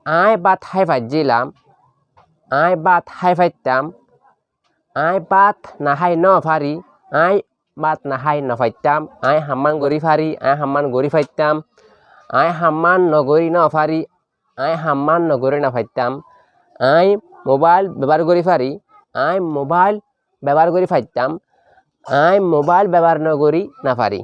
I Baat high ফাইজিলাম I Baat high ফাইতাম I Baat না high ন ফারি I Baat না হাই ন ফাইতাম আই হাম্মান গরি ফারি আই হাম্মান গরি ফাইতাম আই হাম্মান নগরি ন ফারি আই হাম্মান নগরি না ফাইতাম আই মোবাইল ব্যবহার করি ফারি আই মোবাইল ব্যবহার করি ফাইতাম আই মোবাইল ব্যবহার নগরি না ফারি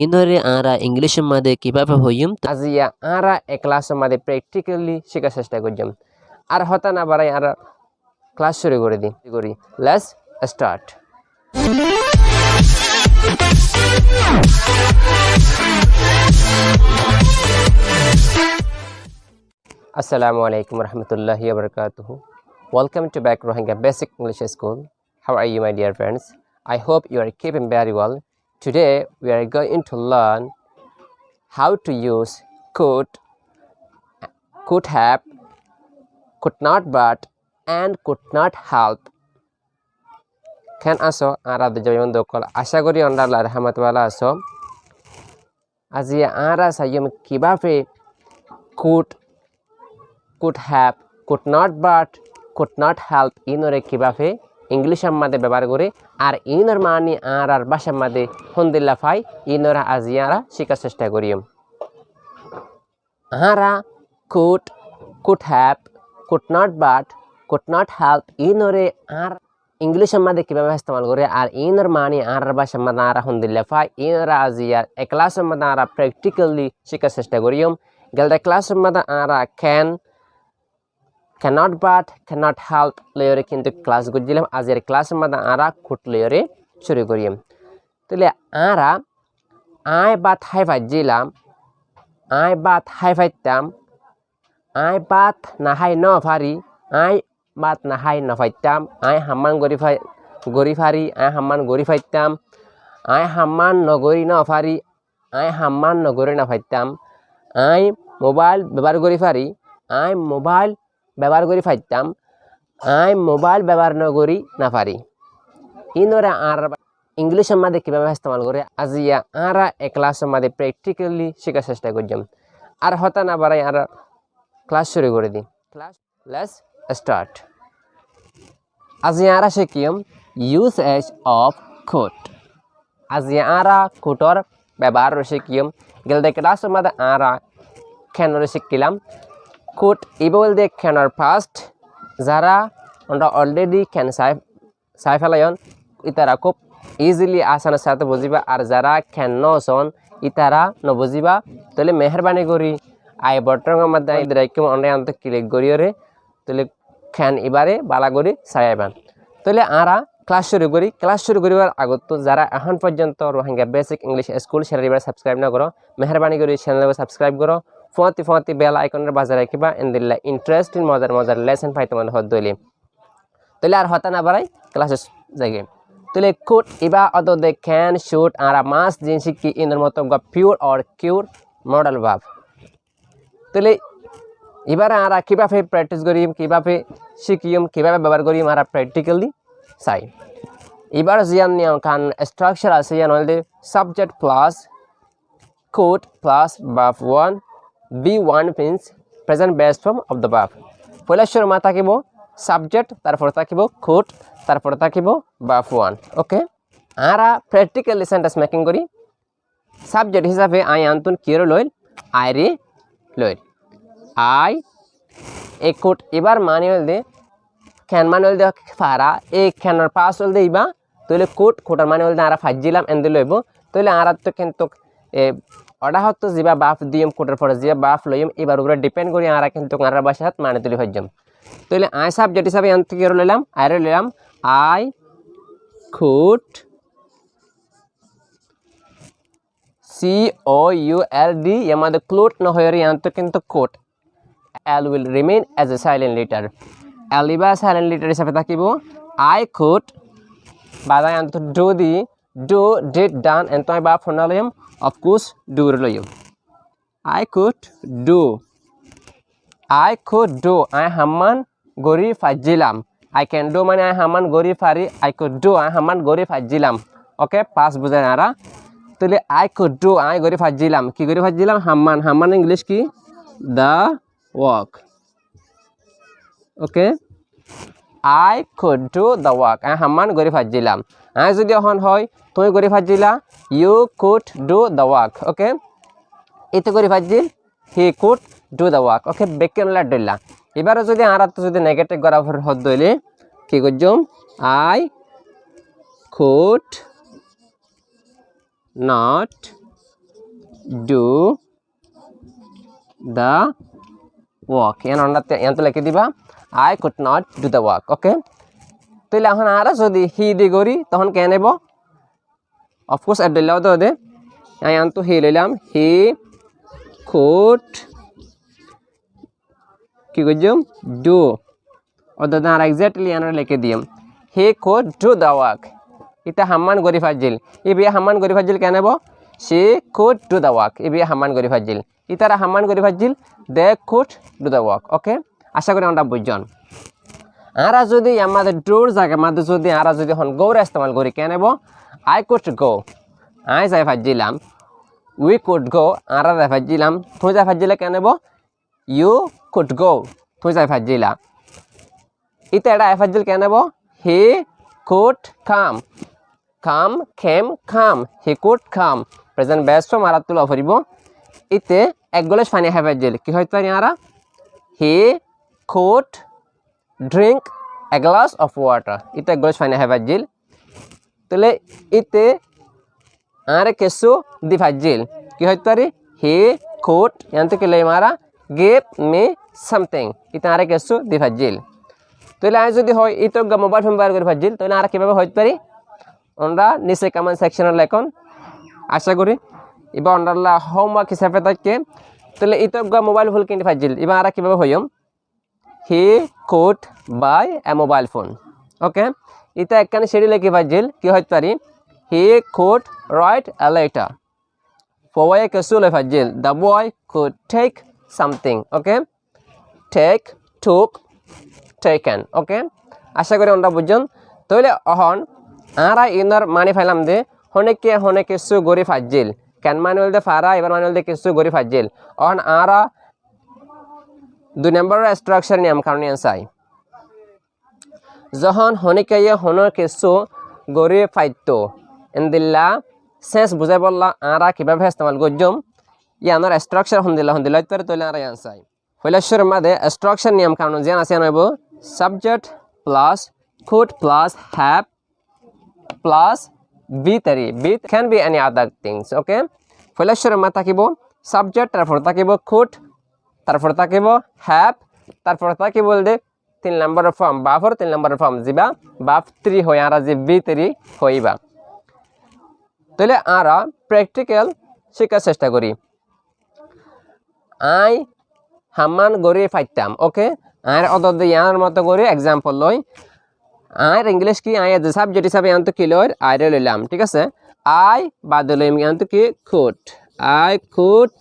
ইনরে আরা ইংলিশের মধ্যে কিভাবে হইম আজিয়া আরা এ ক্লাসের মধ্যে প্র্যাকটিক্যালি শেখার চেষ্টা করছিলাম আর হতা না বাড়াই আর ক্লাস শুরু করে দিই করি let's start Assalamu alaikum warahmatullahi wabarakatuh. Welcome to back Rohingya Basic English School. How are you, my dear friends? I hope you are keeping very well. Today we are going to learn how to use could have, could not but, and could not help. Can aso ara de jayon dokol asha kori onda Allah rahmat wala aso azia ara sayum kibabe could have, could not but, could not help inore kibabe ইংলিশের মধ্যে ব্যবহার করে আর ইনর মানি আর ভাষার মধ্যে হন্দিল্লা phi ইনরা আজিয়ারা শেখার চেষ্টা করি আরা could have, could not but, could not help ইনরে আর ইংলিশের মধ্যে কিভাবে ইস্তেমাল করে আর ইনর মানি আর ভাষার মধ্যে আর হন্দিল্লা ফাই ইনরা আজিয়ার এ ক্লাসের মধ্যে আর প্র্যাকটিক্যালি শেখার চেষ্টা করি গেলদা ক্লাসের মধ্যে আর cannot but, cannot help লেয়ারে কিন্তু ক্লাস করছিলাম আজের ক্লাসের মধ্যে আরা কুট লেয়ারে শুরু করি তাহলে আরা I Baat high ফাইজিলাম I Baat high ফাইতাম I Baat না হাই ন ফারি আই বাত না হাই ন ফাইতাম আই হাম্মান গরি ফারি আই হাম্মান গরি ফাইতাম আই হাম্মান নগরি ন ফারি আই হাম্মান নগরি না ফাইতাম আই মোবাইল ব্যবহার করি ফারি আই মোবাইল ব্যবহার করি ফাইতাম আই মোবাইল ব্যবহার নগরি না পারি ইনরা আর ইংলিশের মধ্যে কীভাবে ইস্তেমাল করে আজিয়া আরা এ ক্লাসের মধ্যে প্র্যাকটিক্যালি শেখার চেষ্টা করছিলাম আর হতা না বাড়াই আর ক্লাস শুরু করে দিই ক্লাস লেটস স্টার্ট আজিয়া আরা শিখিম ইউসেজ অফ could আজিয়া আরা কুটর ব্যবহার শিখিম গেলদে ক্লাসের মধ্যে আরা কেন শিখিলাম could ইবল দে ক্যানর ফার্স্ট যারা আমরা অলরেডি ক্যান সাইফালায়ন ইতারা খুব ইজিলি আসানের সাথে বুঝিবা আর যারা ক্যান নসন ইতারা নবুঝিবা তাহলে মেহরবানি করি আই বটনের মধ্যে ইদরাইকে অনলাইন আনতে ক্লিক করিওরে তাহলে ক্যান এবারে বালা করে সাইবান তাহলে আরা ক্লাস শুরু করিবার আগত তো যারা এখন পর্যন্ত Rohingya basic English school channel এবার সাবস্ক্রাইব না করো মেহরবানি করে চ্যানেলকে সাবস্ক্রাইব করো ফতি বেল আইকনের বাজার রাখিবা এন্দিল্লা ইন্টারেস্টিং মজার লেসন পাই তোমাদের হদ দইলে তাহলে আর হতা না বাড়াই ক্লাসেস জায়গে তাহলে could Iba অদ they can should আর মাস জিনিস কি ইনের মতো পিওর অর কিউর মডাল ভাব তাহলে এবারে আর কিভাবে প্র্যাকটিস করিম কিভাবে শিখিম কিভাবে ব্যবহার করিম আর প্র্যাকটিক্যালি চাই এবার জিয়ান নিয়ম কান স্ট্রাকচার আছে ইয়ান হলে subject plus could plus verb 1 B1 means present base form of the verb পয়লা শুরু মা থাকিব সাবজেক্ট তারপর থাকিব could তারপর থাকিব verb 1 ওকে আরা প্র্যাকটিক্যালি সেন্টেন্স মেকিং করি সাবজেক্ট হিসাবে আই আনতুন কির লইল আই রে লইল আই এ could এবার মানে হল দে ক্যান মানে হল দে ফারা এ ক্যানর পাস হল দে ইবা তাহলে could মানে হল দে আরা ফাজিলাম এন্ড লইব তাহলে আরা তো কিন্তু অর্ডার হতো যা বাফ দিম কোটার পরে যা বাফ লইম এবার উপরে ডিপেন্ড করি আর কিন্তু আর ভাষাত মানে তুলি হইজাম তাহলে আই সাবজেক্ট হিসাবে আনতে কি লইলাম আই could COULD এর মধ্যে ক্লুড না হয়রি আনতে কিন্তু কোট L will remain as a silent letter L ইবা সাইলেন্ট লেটার হিসাবে থাকিব আই could বাদা আনতে do did done and তোই বাফ ফনালিম of course do লইম I could do I হাম্মান গরি ফাজিলাম I can do মানে I হাম্মান গরি ফারি I could do I হাম্মান গরি ফাজিলাম okay pass বুঝাই আরা তাহলে I could do I গরি ফাজিলাম কি গরি ফাজিলাম হাম্মান ইংলিশ কি the work. Okay, I could do the work. I hamman gori fajjilam. I jodi এখন হয় তুমি গরি ফাজিলা, you could do the work. Okay, ite gori fajjil, he could do the work. Okay, bekken la dilla. এবারে যদি আরা তো যদি negative করা হদ দইলে কি করজম, I could not do the work. N লিখে দিবা I could not do the work. ওকে, তাহলে এখন আরা যদি হি দি করি তখন কে নেব, অফকোর্স এড দিলাও তো দে আয়ান তো হি লইলাম, হি could কি করজম do, অর্থাৎ আর এক্স্যাক্টলি আমরা লিখে দিম হি could do the work. এটা হাম্মান গরি ফাজিল, ই বিয়া হাম্মান গরি ফাজিল কে নেব, she could do the work. ই বিয়া হাম্মান গরি ফাজিল, ইতারা হাম্মান গরি ফাজিল, they could do the work. ওকে, আশা করি আমরা বুঝজন। আরা যদি আমাদের ডোর জায়গা মধ্যে যদি আরা যদি এখন গৌর ইস্তেমাল করি কে নেব, I could go, আই যাই ফাজিলাম, we could go, আরা যাই ফাজিলাম, তুই যাই ফাজিলে কে নেব, you could go, তুই যাই ফাজিলা। ইতে এটা আই ফাজিল কে নেব, he could come, come came come, he could come, present best form আরা তুলা ফরিব। ইতে এক গলেশ ফানি হাই ফাজিল কি হইতে পারি আরা, he could drink a glass of water. ইতে এক গলেশ ফানি হাই ফাজিল। তাহলে ইতে আরে কেসু দি ফাজিল কি হইতে পারি, he could ইয়ান্তে কি লই মারা give me something. ইতে আরে কেসু দি ফাজিল। তাহলে আজ যদি হয় ইতো মোবাইল ফোন ব্যবহার করে ফাজিল, তাহলে আর কিভাবে হইতে পারি আমরা নিচে কমেন্ট সেকশনে লেখন। আশা করি এবার আমরা হোমওয়ার্ক হিসাবে থাকে। তাহলে ইতো মোবাইল ফোন কিনতে ফাজিল, এবার আর কিভাবে হইম, he could buy a mobile phone. Okay, ইতা একখানে সেটি লিখে ফাজিল কি হইতে পারি, he could write a letter. বয়ে কেসু লে ফাজিল, the boy could take something. Okay, take took taken. Okay, আশা করি আমরা বুঝছেন। তাহলে অহন আরা ইনার মানে ফাইলাম দে হনেকে হনেকে সু গরি ফাজিল, কেন মানে বলতে ফারা, এবার মানে বলতে কিছু গরি ফাজিল। অহন আরা 2 নম্বরের স্ট্রাকচার নিয়ম কারণ চাই, যখন হনেকে হনর কিছু গরি ফাইতো এন্দিল্লা শেষ বুঝাই বললা আরা কিভাবে ইস্তেমাল করজম, ইয়ানোর স্ট্রাকচার হন্দিল্লা হন্দিল্লা ইত্যাদি তৈলে আরা ইয়ান চাই। ফৈলেশ্বর মাদে স্ট্রাকচার নিয়ম কারণ যে আছে নইব subject plus could plus have plus be can be any other things. Okay, ফৈলেশ্বরের মা থাকিব সাবজেক্ট, তারপর থাকিব could, তারপর থাকিব have, তারপর থাকিব বলতে 3 নম্বরের ফর্ম বাফর 3 নম্বরের ফর্ম যিবা বাফ 3 হয় আর যে বি 3 হইবা। তাহলে আরা প্র্যাকটিক্যাল শেখার চেষ্টা করি। আই হাম্মান গরি ফাইতাম। ওকে, আর অদর ইয়ার মতো করে এক্সাম্পল লই। আর ইংলিশ কি আই যে সাবজেক্ট হিসাবে আনতো কি লই আই রে লইলাম, ঠিক আছে। আই বাদ লইম আনতো কি could, I could.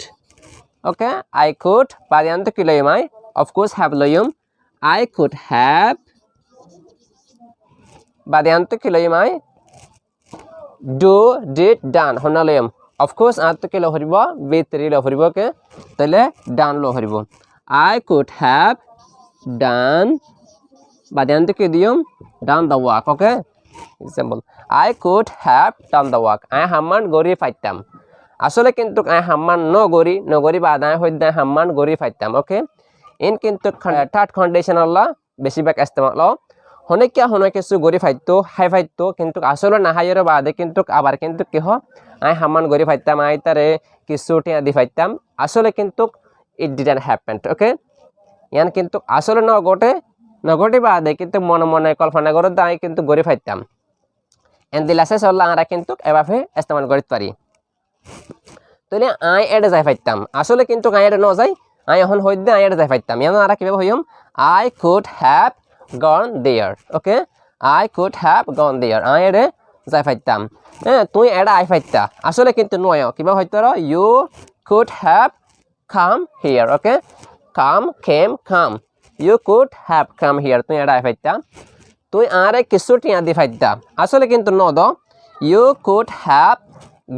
Okay, I could বাদ আনতো কি লইম আই অফ কোর্স হ্যাভ লইম, আই কুড হ্যাভ বাদ আনতো কি লইম আই ডু ডিড ডান হনা লইম, অফ কোর্স আনতো কি লো হরিব বি 3 লো হরিব। ওকে, তাহলে ডান লো হরিব, আই কুড হ্যাভ ডান বাদ আনতো কি দিম done the work. Okay, example I could have done the work, I হাম্মান গরি ফাইতাম। আসলে কিন্তু আই হাম্মান নগরি বাদ আই হইতে হাম্মান গরি ফাইতাম। ওকে, ইন কিন্তু থার্ড কন্ডিশন আল্লাহ বেশিরভাগ ইস্তেমাল হনেকিয়া হনে কিছু গরি ফাইতো হাই ফাইতো, কিন্তু আসলে না হাইয়ের বাদে কিন্তু আবার কিন্তু কি হয় আই হাম্মান গরি ফাইতাম, আই তারে কিছু টিয়া দি ফাইতাম। আসলে কিন্তু ইট ডিডন্ট হ্যাপেন। ওকে, ইয়ান কিন্তু আসলে নগটি বাদে কিন্তু মনে মনে কল্পনা করে আই কিন্তু গরি ফাইতাম। এন্দিলাসে চল্লা আমরা কিন্তু এভাবে ইস্তেমাল করতে পারি। তাহলে আই এডে যাই ফাইতাম, আসলে কিন্তু আই এডে ন যাই, আই এখন হইতে আই এডে যাই ফাইতাম। ইয়ান আমরা কিভাবে হইম, I could have gone there. Okay, I could have gone there, I এডে যাই ফাইতাম। হ্যাঁ, তুই এডে আই ফাইতা, আসলে কিন্তু নয় কিভাবে হইতে পারো, you could have come here. Okay, come came come, you could have come here, তুই এডে আই ফাইতা। তুই আরে কিছু টিয়া দি ফাইতা, আসলে কিন্তু ন দ, you could have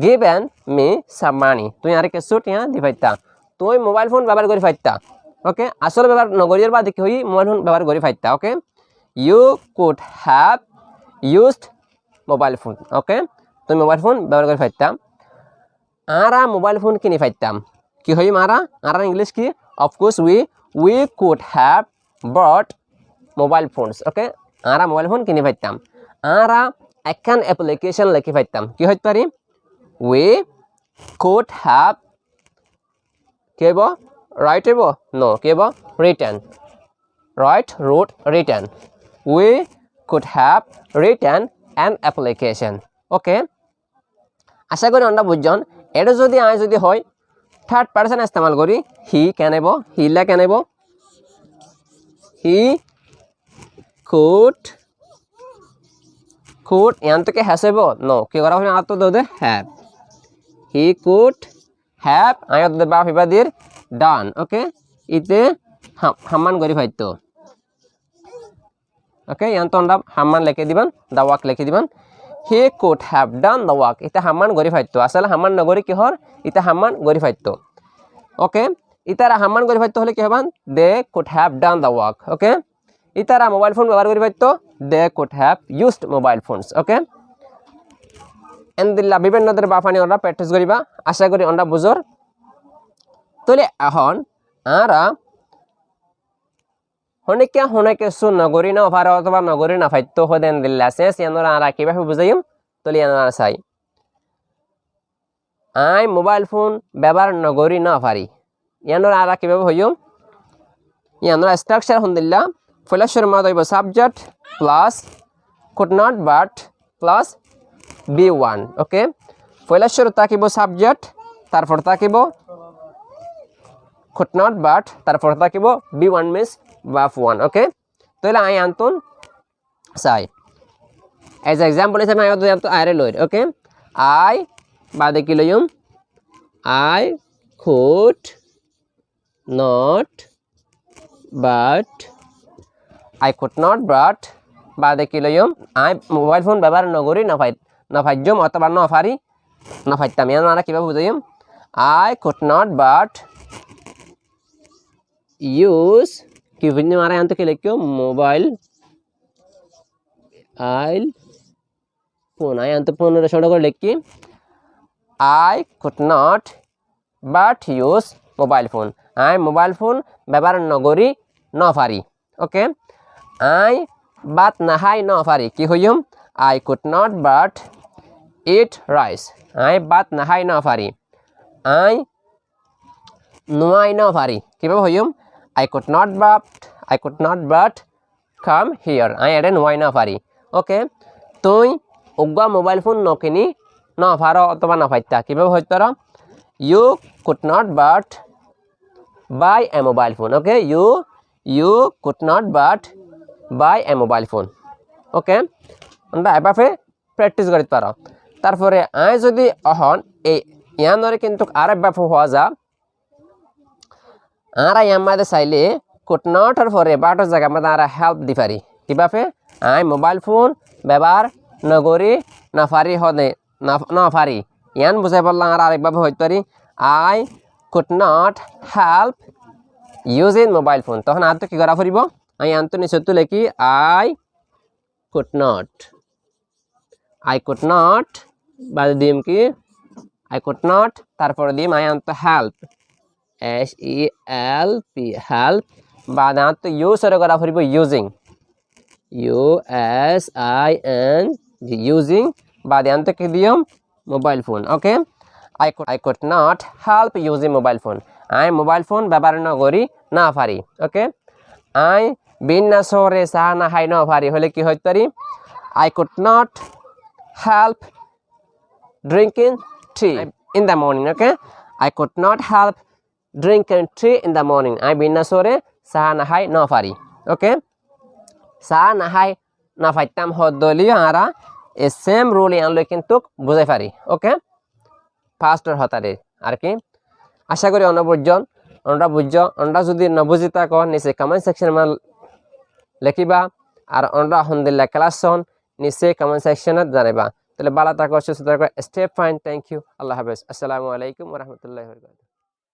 given me some money, তুই আরে কিছু টিয়া দি ফাইতা। তুই মোবাইল ফোন ব্যবহার করে ফাইতা, ওকে আসলে ব্যবহার নগরীর বাদে কি হই মোবাইল ফোন ব্যবহার করি ফাইতা okay you could have used mobile phone okay তুমি মোবাইল ফোন ব্যবহার করে ফাইতাম আরা মোবাইল ফোন কিনে ফাইতাম কি হই মারা আরা ইংলিশ কি of course we could have bought mobile phones okay Ara mobile phone কিনে ফাইতাম আরা একখান অ্যাপ্লিকেশন লিখে ফাইতাম কি হইতে পারি উই কুড হ্যাভ কি হইব রাইট হইব নো কি হইব return write wrote return we could have return an application okay আশা করি আমরা বুঝছেন এটা যদি আয় যদি হয় থার্ড পার্সন ইস্তেমাল করি হি কেনেব হিলা কেনেব হি কুড ইয়ান থেকে হ্যাস হইব নো কি করা হয় আর তো they have he could have I they বা ফিবাদির ডান ওকে ইতে হামান করি ফাইতো ওকে ইয়ান তো আমরা হামান লিখে দিবেন দা ওয়াক লিখে দিবেন হি could have done the walk এটা হামান গরি ফাইতো আসলে হামান নগরি কি হর এটা হামান গরি ফাইতো ওকে ইতারা হামান গরি ফাইতো হলে কি হবান they could have done the work okay ইতারা মোবাইল ফোন ব্যবহার করি ফাইতো they could have used mobile phones okay এন্দিল্লা বিভিন্ন ধরনের বাফানি আমরা প্র্যাকটিস করিবা আশা করি আমরা বুঝর তাহলে এখন আরা হনেকে সু নগরী না অফার অথবা নগরী না ফাইতো হদেন দিল্লা শেষ ইয়ানোরা আরা কিভাবে বুঝাইম তলি ইয়ানোরা চাই আই মোবাইল ফোন ব্যবহার নগরী না পারি ইয়ানোরা আরা কিভাবে হইম ইয়ানোরা স্ট্রাকচার হন্দিল্লা ফলাশর মা দইব subject plus could not but plus B1 okay ফলাশর তাকিব সাবজেক্ট তারপর তাকিব কুড নট বাট তারপর তাকিব B1 মিন্স verb 1 okay তাহলে আই আন্তন চাই as example হিসেবে আই তো আরে লই ওকে আই বাদে কি লইম আই could not but বাদে কি লইম আই মোবাইল ফোন ব্যবহার নগরি না ফাইজম অথবা না পারি না ফাইতাম ইয়ান আমরা কিভাবে বুঝাইম I could not but use कि विन्ने मारा यहाँ तो क्या लिखियो मोबाइल आइल फोन आया यहाँ तो फोन रचना कर लिखी I could not but use mobile phone I mobile phone ব্যবহার নগরি না পারি ওকে I বাত নাহাই না পারি কি হইম I could not but eat rice I Baat নাহাই না পারি I নুয়াই না পারি কিভাবে হইম I could not but come here I add why na pari okay তুই উগা মোবাইল ফোন নকিনি না পারো অথবা না পাইতা কিভাবে হইতে পারো you could not but buy a mobile phone okay you could not but buy a mobile phone okay আমরা এভাবে প্র্যাকটিস করতে পারো তারপরে আই যদি অহন এই ইয়ানরে কিন্তু আরেকভাবে হওয়া যা आरा यामादे चाइले कुड नट और फरे बाटर जगह में आरा हेल्प दी पारी किभाबे आइ मोबाइल फोन व्यवहार नगरी ना पारी हदे ना पारी यान बुझाइ पारलाम आरा आरेकभाबे हইতে পারি I could not help using mobile phone तखन আর তো কি করা পড়িব আই আন্ত নিচে তুলে কি আই কুড নট বাদ দিম কি আই কুড নট তারপর দিম আই আন্ত হেল্প HELP help बाद तो यूज करा फिर यूजिंग USING यूजिंग बाद तो कि दियम mobile phone okay I could not help using mobile phone I mobile phone व्यवहार न करी ना पारी ओके I बिना सरे चा ना खाई ना पारी हले कि हইতে পারি I could not help drinking tea in the morning okay I could not help drinking tea in the morning I বিনা সরে চা না খাই না পারি ওকে চা না খাই না পাইতাম হদলি আরা এই সেম রুল আনলে কিন্তু বুঝাই পারি ওকে ফার্স্ট হতারে আর কি আশা করি অনরা যদি নবুজিতা ক নিচে কমেন্ট সেকশন মে লিখিবা আর অনরা আলহামদুলিল্লাহ ক্লাস হন নিচে কমেন্ট সেকশনে জানাইবা তাহলে ভালো থাকো সুস্থ থাকো স্টে ফাইন থ্যাংক ইউ আল্লাহ হাফেজ আসসালামু আলাইকুম ওয়া রাহমাতুল্লাহি ওয়া বারাকাতুহু